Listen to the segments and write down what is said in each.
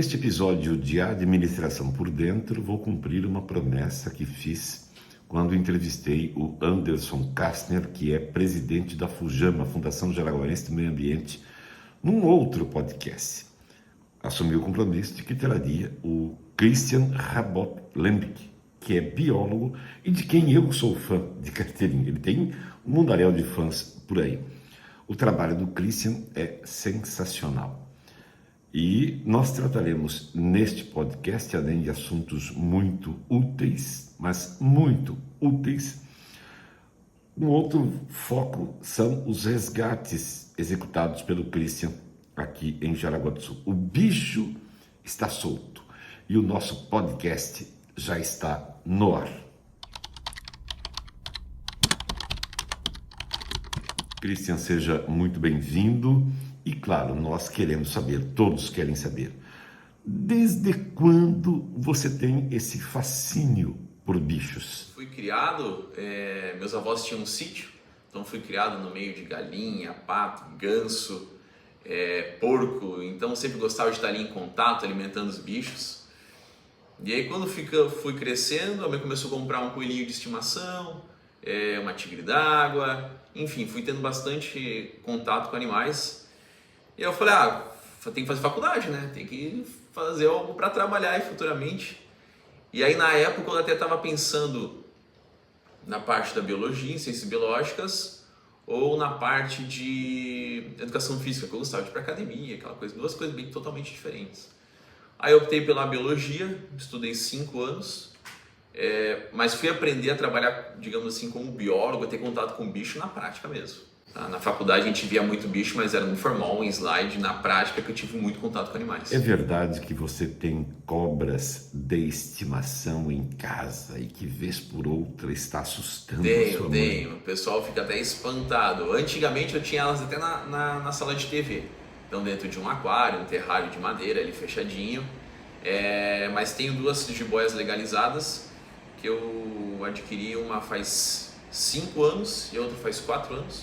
Neste episódio de Administração por Dentro, vou cumprir uma promessa que fiz quando entrevistei o Anderson Kastner, que é presidente da FUJAMA, Fundação Jaraguaense do Meio Ambiente, num outro podcast. Assumi o compromisso de que traria o Christian Rabot Lembke, que é biólogo e de quem eu sou fã de carteirinha. Ele tem um mundaréu de fãs por aí. O trabalho do Christian é sensacional. E nós trataremos neste podcast, além de assuntos muito úteis, mas muito úteis, um outro foco são os resgates executados pelo Christian aqui em Jaraguá do Sul. O bicho está solto e o nosso podcast já está no ar. Christian, seja muito bem-vindo. E claro, nós queremos saber, todos querem saber, desde quando você tem esse fascínio por bichos? Fui criado, meus avós tinham um sítio, então fui criado no meio de galinha, pato, ganso, porco, então sempre gostava de estar ali em contato, alimentando os bichos. E aí quando fui crescendo, a mãe começou a comprar um coelhinho de estimação, uma tigre d'água, enfim, fui tendo bastante contato com animais. E eu falei, tem que fazer faculdade, né? Tem que fazer algo para trabalhar aí futuramente. E aí na época eu até estava pensando na parte da biologia, em ciências biológicas, ou na parte de educação física, que eu gostava de ir para academia, aquela coisa, duas coisas bem totalmente diferentes. Aí eu optei pela biologia, estudei 5 anos, mas fui aprender a trabalhar, digamos assim, como biólogo, a ter contato com bicho na prática mesmo. Na faculdade a gente via muito bicho, mas era no formal, em slide, na prática que eu tive muito contato com animais. É verdade que você tem cobras de estimação em casa e que vez por outra está assustando a sua mãe? Tenho. O pessoal fica até espantado. Antigamente eu tinha elas até na sala de TV. Então dentro de um aquário, um terrário de madeira ali fechadinho. Mas tenho 2 jiboias legalizadas, que eu adquiri, uma faz 5 anos e a outra faz 4 anos.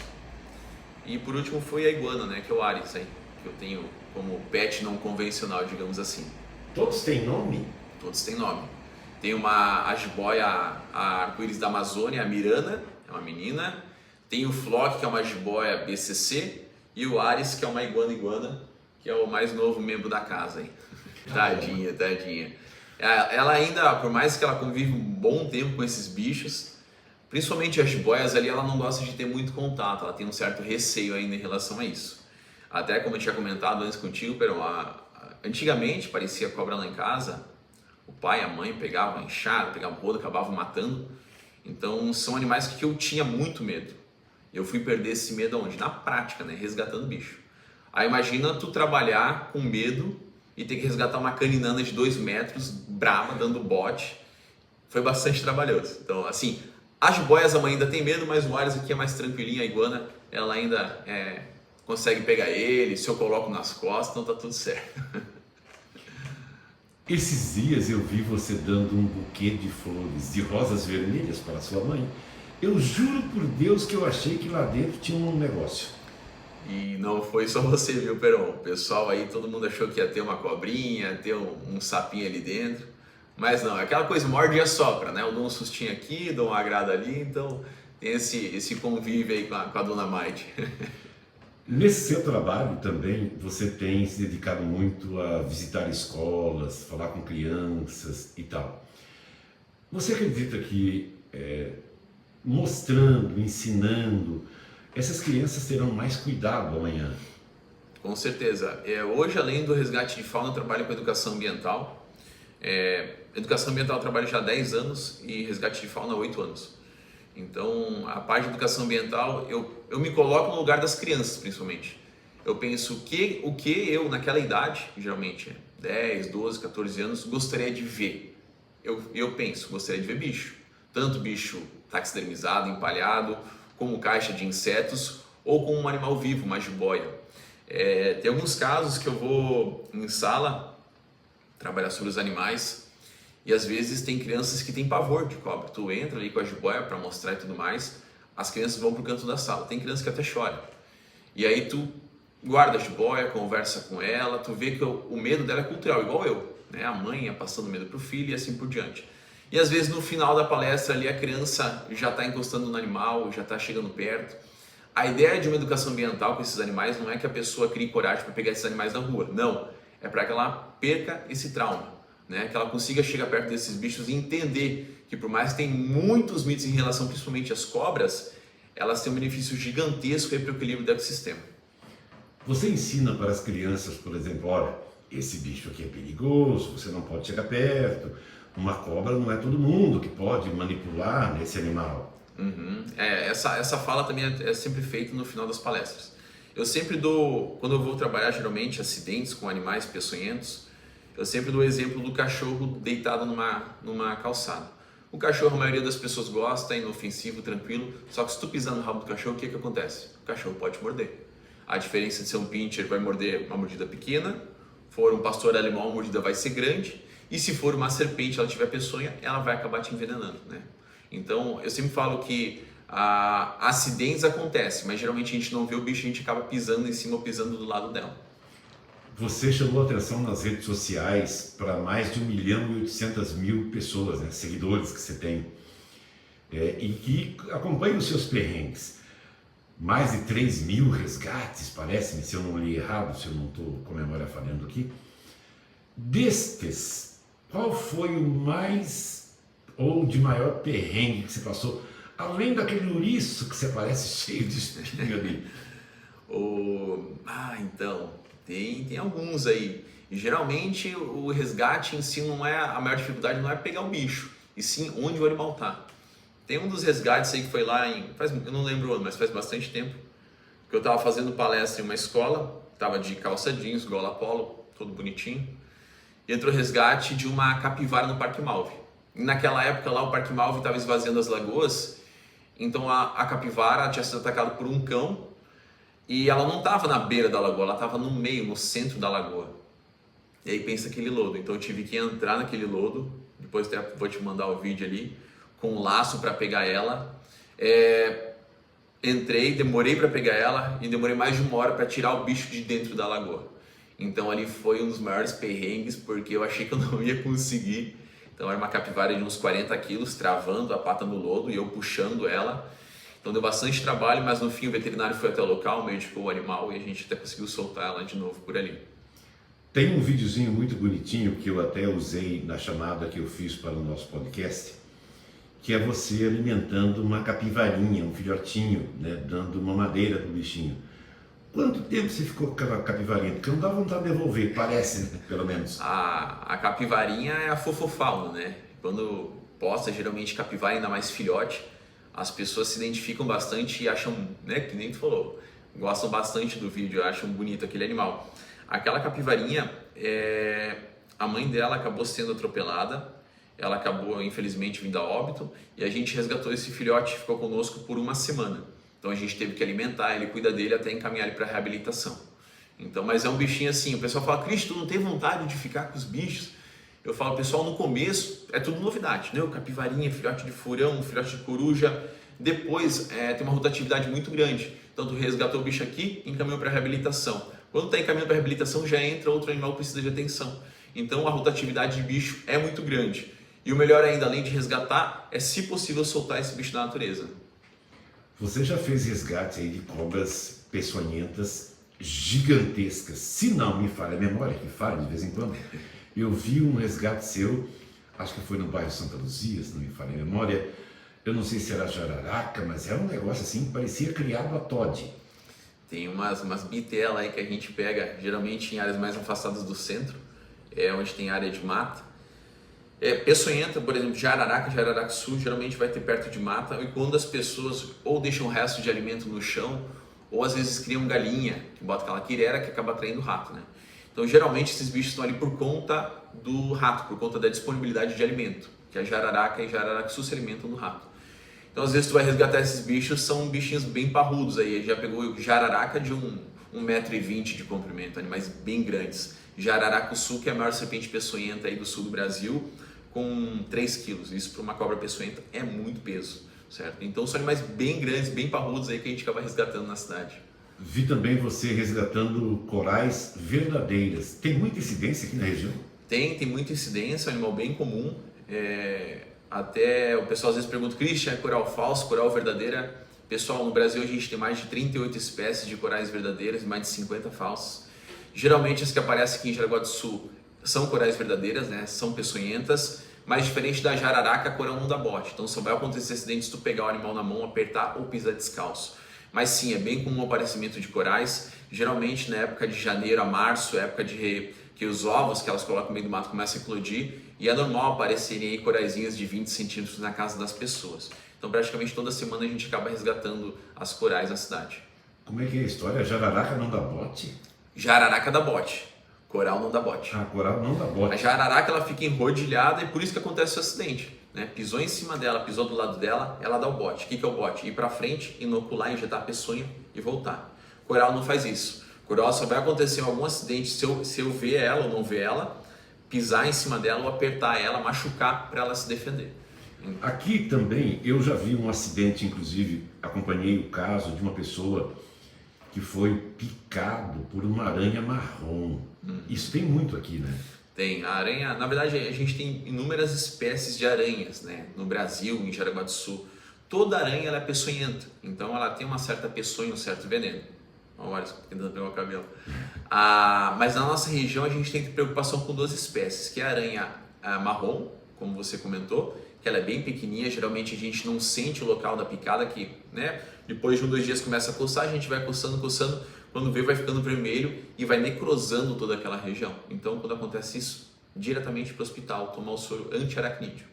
E por último foi a iguana, né, que é o Ares, aí, que eu tenho como pet não convencional, digamos assim. Todos têm nome? Todos têm nome. Tem a jiboia, a arco-íris da Amazônia, a Mirana, é uma menina. Tem o Flock, que é uma jiboia BCC. E o Ares, que é uma iguana, que é o mais novo membro da casa. Aí. Tadinha. Ela ainda, por mais que ela convive um bom tempo com esses bichos, principalmente as jiboias ali, ela não gosta de ter muito contato, ela tem um certo receio ainda em relação a isso. Até como eu tinha comentado antes contigo, antigamente parecia cobra lá em casa, o pai e a mãe pegavam a enxada, pegavam o rodo, acabavam matando. Então são animais que eu tinha muito medo. Eu fui perder esse medo aonde? Na prática, né? Resgatando bicho. Aí imagina tu trabalhar com medo e ter que resgatar uma caninana de 2 metros, brava, dando bote. Foi bastante trabalhoso. Então assim, as jiboias a mãe ainda tem medo, mas o Ares aqui é mais tranquilinho, a iguana ela ainda consegue pegar ele, se eu coloco nas costas, então tá tudo certo. Esses dias eu vi você dando um buquê de flores, de rosas vermelhas para sua mãe. Eu juro por Deus que eu achei que lá dentro tinha um negócio. E não foi só você, viu, Peron? O pessoal aí, todo mundo achou que ia ter uma cobrinha, ter um sapinho ali dentro. Mas não, é aquela coisa, morde e assopra, né? Eu dou um sustinho aqui, dou um agrado ali, então tem esse convívio aí com a dona Maite. Nesse seu trabalho também, você tem se dedicado muito a visitar escolas, falar com crianças e tal. Você acredita que mostrando, ensinando, essas crianças terão mais cuidado amanhã? Com certeza. Hoje, além do resgate de fauna, eu trabalho com educação ambiental. Educação ambiental eu trabalho já há 10 anos e resgate de fauna há 8 anos. Então, a parte de educação ambiental, eu me coloco no lugar das crianças, principalmente. Eu penso o que eu, naquela idade, geralmente 10, 12, 14 anos, gostaria de ver. Eu penso, gostaria de ver bicho. Tanto bicho taxidermizado, empalhado, como caixa de insetos, ou como um animal vivo, uma jiboia. Tem alguns casos que eu vou em sala trabalhar sobre os animais, e às vezes tem crianças que têm pavor de cobra. Tu entra ali com a jiboia para mostrar e tudo mais, as crianças vão pro canto da sala. Tem criança que até chora. E aí tu guarda a jiboia, conversa com ela, tu vê que o medo dela é cultural, igual eu, né? A mãe ia passando medo pro filho e assim por diante. E às vezes no final da palestra ali a criança já está encostando no animal, já está chegando perto. A ideia de uma educação ambiental com esses animais não é que a pessoa crie coragem para pegar esses animais na rua, não. É para que ela perca esse trauma, né? Que ela consiga chegar perto desses bichos e entender que por mais que tem muitos mitos em relação principalmente às cobras, elas têm um benefício gigantesco para o equilíbrio do ecossistema. Você ensina para as crianças, por exemplo, olha, esse bicho aqui é perigoso, você não pode chegar perto, uma cobra não é todo mundo que pode manipular nesse animal. Essa fala também é sempre feita no final das palestras. Eu sempre dou, quando eu vou trabalhar geralmente acidentes com animais peçonhentos, eu sempre dou o exemplo do cachorro deitado numa calçada. O cachorro, a maioria das pessoas gosta, é inofensivo, tranquilo, só que se tu pisar no rabo do cachorro, o que acontece? O cachorro pode morder. A diferença de ser um pincher vai morder uma mordida pequena, for um pastor alemão, a mordida vai ser grande, e se for uma serpente, ela tiver peçonha, ela vai acabar te envenenando, né? Então, eu sempre falo que acidentes acontecem, mas geralmente a gente não vê o bicho, a gente acaba pisando em cima ou pisando do lado dela. Você chamou atenção nas redes sociais para mais de 1.800.000 pessoas, né, seguidores que você tem, e que acompanham os seus perrengues. Mais de 3.000 resgates, parece-me, se eu não li errado, se eu não estou com a memória falhando aqui. Destes, qual foi o mais ou de maior perrengue que você passou? Além daquele ouriço que você parece cheio de espinho ali. Então, tem alguns aí. E geralmente o resgate em si não é, a maior dificuldade não é pegar o bicho, e sim onde o animal está. Tem um dos resgates aí que foi lá eu não lembro o ano, mas faz bastante tempo, que eu estava fazendo palestra em uma escola, estava de calça jeans, gola polo, todo bonitinho, e entrou resgate de uma capivara no Parque Malve. E naquela época lá o Parque Malve estava esvaziando as lagoas, então a capivara tinha sido atacada por um cão, e ela não estava na beira da lagoa, ela estava no meio, no centro da lagoa. E aí pensa aquele lodo, então eu tive que entrar naquele lodo, depois até vou te mandar o vídeo ali, com um laço para pegar ela. Entrei, demorei para pegar ela e demorei mais de 1 hora para tirar o bicho de dentro da lagoa. Então ali foi um dos maiores perrengues, porque eu achei que eu não ia conseguir. Então era uma capivara de uns 40 quilos, travando a pata no lodo e eu puxando ela. Então deu bastante trabalho, mas no fim o veterinário foi até o local, medicou o animal e a gente até conseguiu soltar ela de novo por ali. Tem um videozinho muito bonitinho que eu até usei na chamada que eu fiz para o nosso podcast, que é você alimentando uma capivarinha, um filhotinho, né, dando uma madeira para o bichinho. Quanto tempo você ficou com a capivarinha? Porque não dá vontade de devolver, parece, né, pelo menos. A capivarinha é a fofofauna, né? Quando posta geralmente capivara, ainda mais filhote, as pessoas se identificam bastante e acham, né, que nem tu falou, gostam bastante do vídeo, acham bonito aquele animal. Aquela capivarinha, a mãe dela acabou sendo atropelada, ela acabou infelizmente vindo a óbito e a gente resgatou esse filhote, ficou conosco por 1 semana. Então a gente teve que alimentar ele, cuidar dele até encaminhar ele para reabilitação. Então, mas é um bichinho assim, o pessoal fala, Cristo, tu não tem vontade de ficar com os bichos? Eu falo, pessoal, no começo é tudo novidade, né? O capivarinha, filhote de furão, filhote de coruja, depois tem uma rotatividade muito grande. Então tu resgatou o bicho aqui e encaminhou para reabilitação. Quando está encaminhando para reabilitação, já entra outro animal que precisa de atenção. Então a rotatividade de bicho é muito grande. E o melhor ainda, além de resgatar, é se possível soltar esse bicho da natureza. Você já fez resgate aí de cobras peçonhentas gigantescas, se não me falha a memória, que falha de vez em quando. Eu vi um resgate seu, acho que foi no bairro Santa Luzia, se não me falha a memória. Eu não sei se era jararaca, mas era um negócio assim, parecia criado a Todd. Tem umas bitelas aí que a gente pega, geralmente em áreas mais afastadas do centro, onde tem área de mata. Peçonhenta, por exemplo, jararaca sul, geralmente vai ter perto de mata, e quando as pessoas ou deixam o resto de alimento no chão, ou às vezes criam galinha, que bota aquela quirera que acaba atraindo rato, né? Então geralmente esses bichos estão ali por conta do rato, por conta da disponibilidade de alimento, que a jararaca e jararaca sul se alimentam do rato. Então às vezes tu vai resgatar esses bichos, são bichinhos bem parrudos aí, já pegou jararaca de 1,20 m de comprimento, animais bem grandes. Jararaca sul, que é a maior serpente peçonhenta aí do sul do Brasil, com 3 quilos. Isso para uma cobra peçonhenta é muito peso, certo? Então são animais bem grandes, bem parrudos aí que a gente acaba resgatando na cidade. Vi também você resgatando corais verdadeiras. Tem muita incidência aqui na região? Tem muita incidência, é um animal bem comum. Até o pessoal às vezes pergunta, Christian, é coral falso, coral verdadeira? Pessoal, no Brasil a gente tem mais de 38 espécies de corais verdadeiras e mais de 50 falsos. Geralmente as que aparecem aqui em Jaraguá do Sul são corais verdadeiras, né? São peçonhentas, mas diferente da jararaca, coral não dá bote. Então só vai acontecer acidente se tu pegar o animal na mão, apertar ou pisar descalço. Mas sim, é bem comum o aparecimento de corais, geralmente na época de janeiro a março, época que os ovos que elas colocam no meio do mato começam a eclodir, e é normal aparecerem aí coraizinhos de 20 centímetros na casa das pessoas. Então praticamente toda semana a gente acaba resgatando as corais na cidade. Como é que é a história? Jararaca não dá bote? Jararaca dá bote, coral não dá bote. Ah, coral não dá bote. A jararaca ela fica enrodilhada e por isso que acontece o acidente. Né? Pisou em cima dela, pisou do lado dela, ela dá o bote. O que é o bote? Ir para frente, inocular, injetar a peçonha e voltar. Coral não faz isso. Coral só vai acontecer algum acidente se eu ver ela ou não ver ela, pisar em cima dela ou apertar ela, machucar para ela se defender. Aqui também eu já vi um acidente, inclusive acompanhei o caso de uma pessoa que foi picado por uma aranha marrom. Isso tem muito aqui, né? Tem. A aranha, na verdade a gente tem inúmeras espécies de aranhas, né? No Brasil, em Jaraguá do Sul. Toda aranha ela é peçonhenta, então ela tem uma certa peçonha, um certo veneno. Olha o Ares tentando pegar o cabelo. Mas na nossa região a gente tem preocupação com duas espécies, que é a aranha marrom, como você comentou, que ela é bem pequenininha, geralmente a gente não sente o local da picada, que né, depois de 1 ou 2 dias começa a coçar, a gente vai coçando, quando vê vai ficando vermelho e vai necrosando toda aquela região. Então quando acontece isso, diretamente para o hospital, tomar o soro anti-aracnídeo.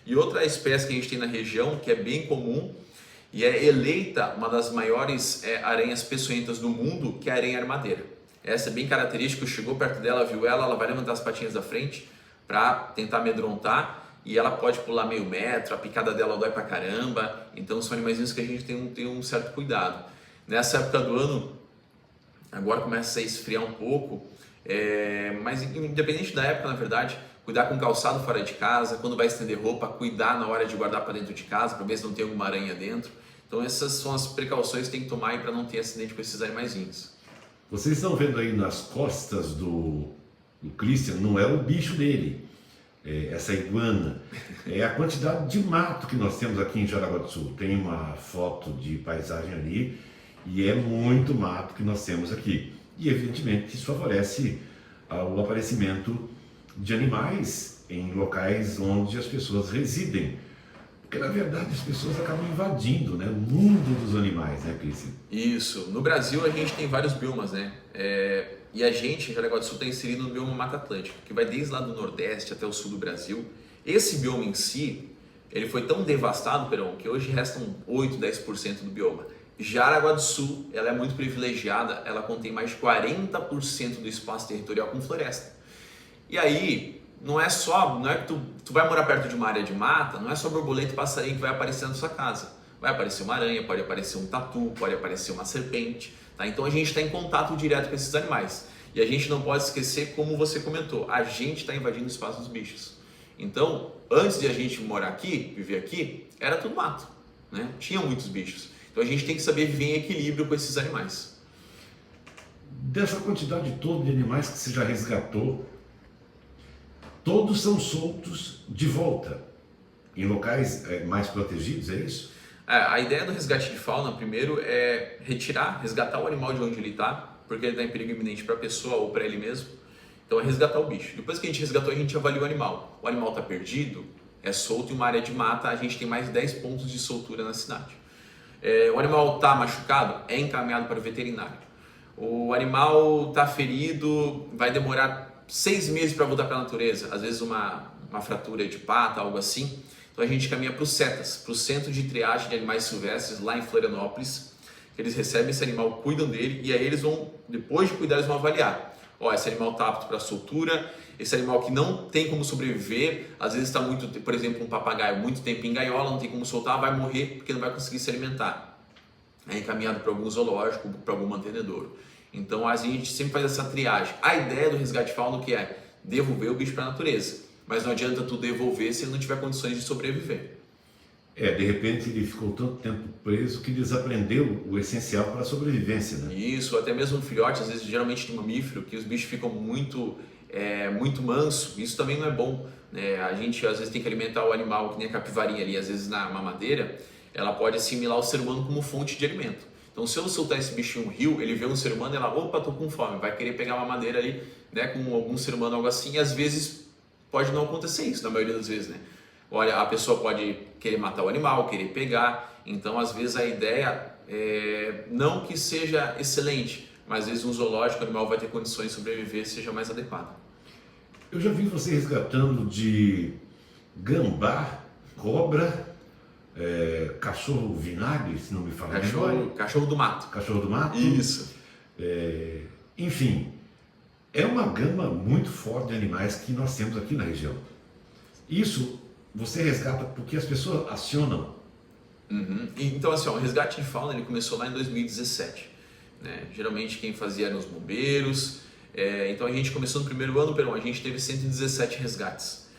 E outra espécie que a gente tem na região, que é bem comum, e é eleita uma das maiores aranhas peçonhentas do mundo, que é a aranha armadeira. Essa é bem característica, chegou perto dela, viu ela vai levantar as patinhas da frente para tentar amedrontar, e ela pode pular meio metro, a picada dela dói pra caramba, então são animaizinhos que a gente tem um certo cuidado. Nessa época do ano, agora começa a esfriar um pouco, mas independente da época, na verdade, cuidar com calçado fora de casa, quando vai estender roupa, cuidar na hora de guardar para dentro de casa, para ver se não tem alguma aranha dentro. Então essas são as precauções que tem que tomar para não ter acidente com esses animaizinhos. Vocês estão vendo aí nas costas do Christian, não é o bicho dele, essa iguana, é a quantidade de mato que nós temos aqui em Jaraguá do Sul. Tem uma foto de paisagem ali e é muito mato que nós temos aqui. E evidentemente isso favorece o aparecimento de animais em locais onde as pessoas residem. Porque na verdade as pessoas acabam invadindo, né, o mundo dos animais, né, Cristian? Isso. No Brasil a gente tem vários biomas, né? E a gente, em Jaraguá do Sul, está inserido no bioma Mata Atlântica, que vai desde lá do Nordeste até o sul do Brasil. Esse bioma em si, ele foi tão devastado, Perão, que hoje restam 8, 10% do bioma. Jaraguá do Sul, ela é muito privilegiada, ela contém mais de 40% do espaço territorial com floresta. E aí, não é que tu vai morar perto de uma área de mata, não é só borboleta e passarinho que vai aparecer na sua casa. Vai aparecer uma aranha, pode aparecer um tatu, pode aparecer uma serpente. Tá? Então a gente está em contato direto com esses animais. E a gente não pode esquecer, como você comentou, a gente está invadindo o espaço dos bichos. Então, antes de a gente morar aqui, viver aqui, era tudo mato, né? Tinha muitos bichos. Então a gente tem que saber viver em equilíbrio com esses animais. Dessa quantidade toda de animais que você já resgatou, todos são soltos de volta em locais mais protegidos, é isso? A ideia do resgate de fauna, primeiro, é resgatar o animal de onde ele está, porque ele está em perigo iminente para a pessoa ou para ele mesmo. Então é resgatar o bicho. Depois que a gente resgatou, a gente avalia o animal. O animal está perdido, é solto em uma área de mata, a gente tem mais 10 pontos de soltura na cidade. O animal está machucado, é encaminhado para o veterinário. O animal está ferido, vai demorar 6 meses para voltar para a natureza, às vezes uma fratura de pata, algo assim. Então a gente caminha para o CETAS, para o Centro de Triagem de Animais Silvestres, lá em Florianópolis. Eles recebem esse animal, cuidam dele e aí eles vão, depois de cuidar, eles vão avaliar. Esse animal está apto para soltura, esse animal que não tem como sobreviver, às vezes está muito, por exemplo, um papagaio, muito tempo em gaiola, não tem como soltar, vai morrer porque não vai conseguir se alimentar. É encaminhado para algum zoológico, para algum mantenedouro. Então a gente sempre faz essa triagem. A ideia do resgate fauna que é devolver o bicho para a natureza. Mas não adianta tu devolver se ele não tiver condições de sobreviver. De repente ele ficou tanto tempo preso que desaprendeu o essencial para a sobrevivência, né? Isso, até mesmo um filhote, às vezes, geralmente de mamífero, que os bichos ficam muito manso, isso também não é bom, né? A gente às vezes tem que alimentar o animal, que nem a capivarinha ali, às vezes na mamadeira, ela pode assimilar o ser humano como fonte de alimento. Então, se eu soltar esse bicho em um rio, ele vê um ser humano, ela, opa, tô com fome, vai querer pegar uma madeira ali, né, com algum ser humano, algo assim, e às vezes pode não acontecer isso, na maioria das vezes, né? Olha, a pessoa pode querer matar o animal, querer pegar, então às vezes a ideia não que seja excelente, mas às vezes um zoológico, o animal vai ter condições de sobreviver, seja mais adequado. Eu já vi você resgatando de gambá, cobra, cachorro vinagre, se não me falha a memória. Cachorro do mato. Cachorro do mato. Isso. Enfim, é uma gama muito forte de animais que nós temos aqui na região. Isso você resgata porque as pessoas acionam. Uhum. Então, assim, o resgate de fauna ele começou lá em 2017. Né? Geralmente quem fazia eram os bombeiros. Então a gente começou no primeiro ano, a gente teve 117 resgates.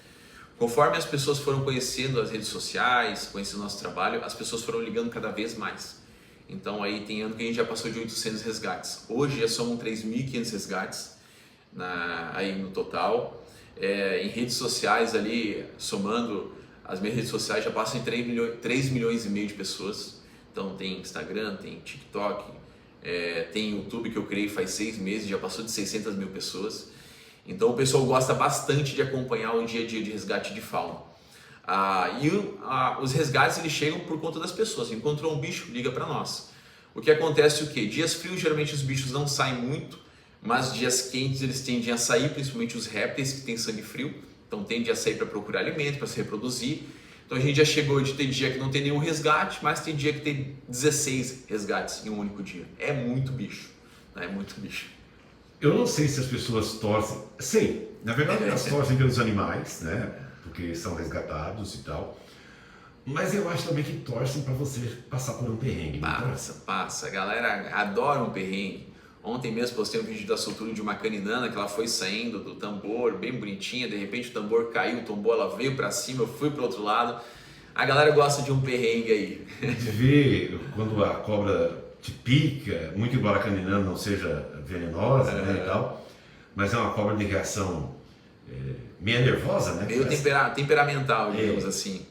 Conforme as pessoas foram conhecendo as redes sociais, conhecendo o nosso trabalho, as pessoas foram ligando cada vez mais. Então aí tem ano que a gente já passou de 800 resgates. Hoje já somam 3.500 resgates aí no total. Em redes sociais ali, somando as minhas redes sociais, já passam em 3 milhões e meio de pessoas. Então tem Instagram, tem TikTok, tem YouTube que eu criei faz 6 meses, já passou de 600 mil pessoas. Então o pessoal gosta bastante de acompanhar o dia a dia de resgate de fauna. Os resgates eles chegam por conta das pessoas. Encontrou um bicho, liga para nós. O que acontece é o quê? Dias frios geralmente os bichos não saem muito, mas dias quentes eles tendem a sair, principalmente os répteis que têm sangue frio, então tendem a sair para procurar alimento, para se reproduzir. Então a gente já chegou de ter dia que não tem nenhum resgate, mas tem dia que tem 16 resgates em um único dia. É muito bicho, né? É muito bicho. Eu não sei se as pessoas torcem, sei, na verdade elas torcem pelos animais, né? Porque são resgatados e tal. Mas eu acho também que torcem para você passar por um perrengue. Passa. A galera adora um perrengue. Ontem mesmo postei um vídeo da soltura de uma caninana que ela foi saindo do tambor, bem bonitinha, de repente o tambor caiu, tombou, ela veio para cima, eu fui para o outro lado. A galera gosta de um perrengue aí. De ver quando a cobra te pica, muito embora a caninana não seja venenosa, né, e tal, mas é uma cobra de reação meio nervosa, né? Meio temperamental, digamos assim.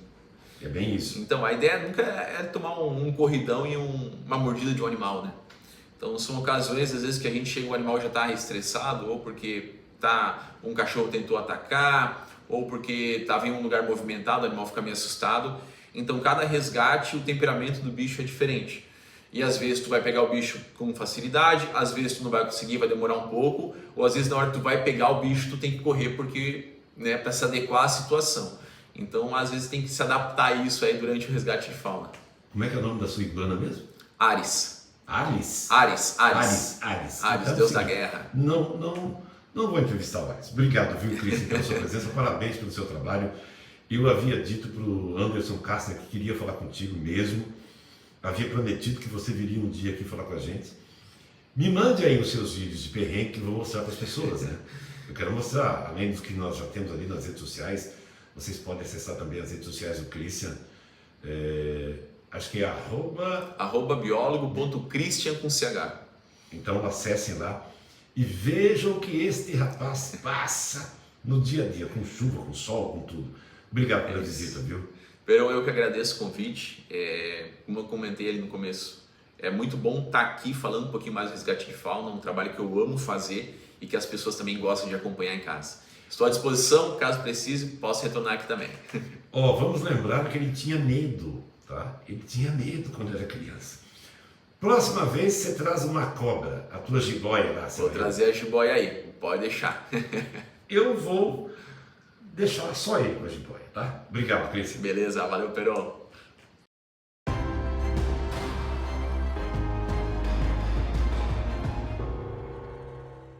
É bem isso. Então a ideia nunca é tomar um corridão e uma mordida de um animal, né? Então são ocasiões às vezes que a gente chega, o animal já está estressado, ou porque um cachorro tentou atacar, ou porque estava em um lugar movimentado, o animal fica meio assustado. Então cada resgate, o temperamento do bicho é diferente. E às vezes tu vai pegar o bicho com facilidade, às vezes tu não vai conseguir, vai demorar um pouco, ou às vezes na hora que tu vai pegar o bicho tu tem que correr porque, né, para se adequar à situação. Então às vezes tem que se adaptar a isso aí durante o resgate de fauna. Como é que é o nome da sua iguana mesmo? Ares. Ares? Ares. Ares, então, Deus da guerra. Não vou entrevistar o Ares. Obrigado, viu, Cris, pela sua presença. Parabéns pelo seu trabalho. Eu havia dito para o Anderson Kastner que queria falar contigo mesmo. Havia prometido que você viria um dia aqui falar com a gente. Me mande aí os seus vídeos de perrengue que eu vou mostrar para as pessoas, né? Eu quero mostrar, além dos que nós já temos ali nas redes sociais, vocês podem acessar também as redes sociais do Christian. Acho que é @biólogo.christian com CH. Então acessem lá e vejam o que este rapaz passa no dia a dia, com chuva, com sol, com tudo. Obrigado pela visita, viu? Perão, eu que agradeço o convite. Como eu comentei ali no começo, é muito bom estar aqui falando um pouquinho mais do resgate de fauna, um trabalho que eu amo fazer e que as pessoas também gostam de acompanhar em casa. Estou à disposição, caso precise, posso retornar aqui também. Vamos lembrar que ele tinha medo, tá? Ele tinha medo quando era criança. Próxima vez você traz uma cobra, a tua jiboia lá. Vou trazer a jiboia aí, pode deixar. Eu vou deixar só ele com a jiboia, tá? Obrigado, Cris. Beleza, valeu, Perão.